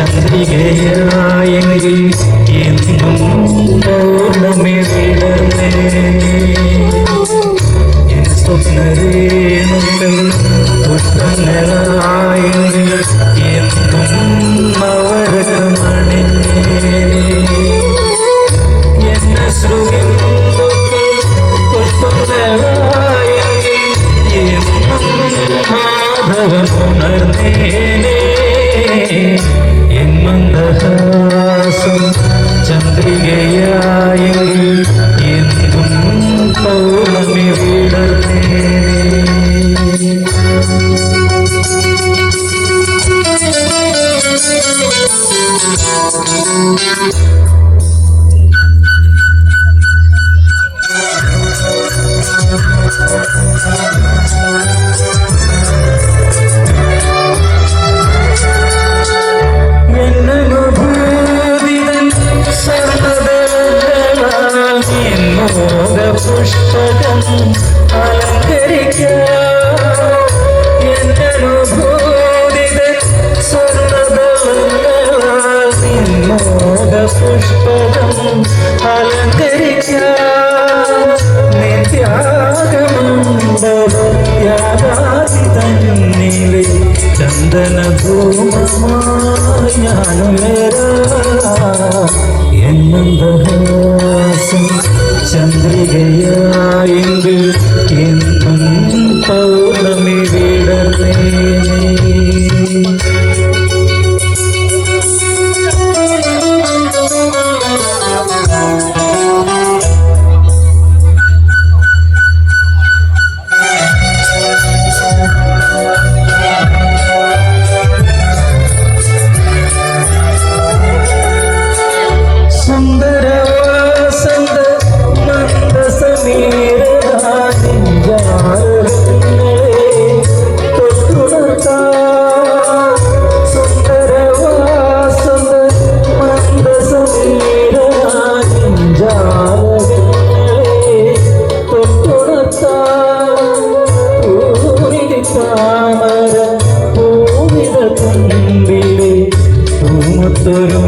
ചന്ദ്രികയായെങ്കിൽ എന്നും പൗർണമി വിടർന്നേ എൻ സ്വപ്നരേണുകൾ പുഷ്പങ്ങളായെങ്കിൽ എന്നും നവരകമണിഞ്ഞേ എന്നെ ശ്രുതിന്ദുക്കൾ പുഷ്പങ്ങളായെങ്കിൽ എന്നും മാധവമുണർന്നേനേ എൻ മന്ദഹാസം ചന്ദ്രികയായെങ്കിൽ എന്നും പൗർണമി വിടർന്നേ പുഷ്പകം അലങ്കരിക്കാം എന്നനുഭൂതിതൻ സ്വർണ്ണദളങ്ങളാൽ നിന്നോദ പുഷ്പകം അലങ്കരിക്കാം നിത്യാഗമണ്ഡലയാകാതി തന്നിലെ ചന്ദനധൂമമായി ഞാനുയരാം എന്നന്തഹാസം ചന്ദ്രികയായെങ്കിൽ എന്നും പൗർണമി വിടർന്നേ താമര പൂവിത തുമ്പിലെ പൂമുത്തൊരു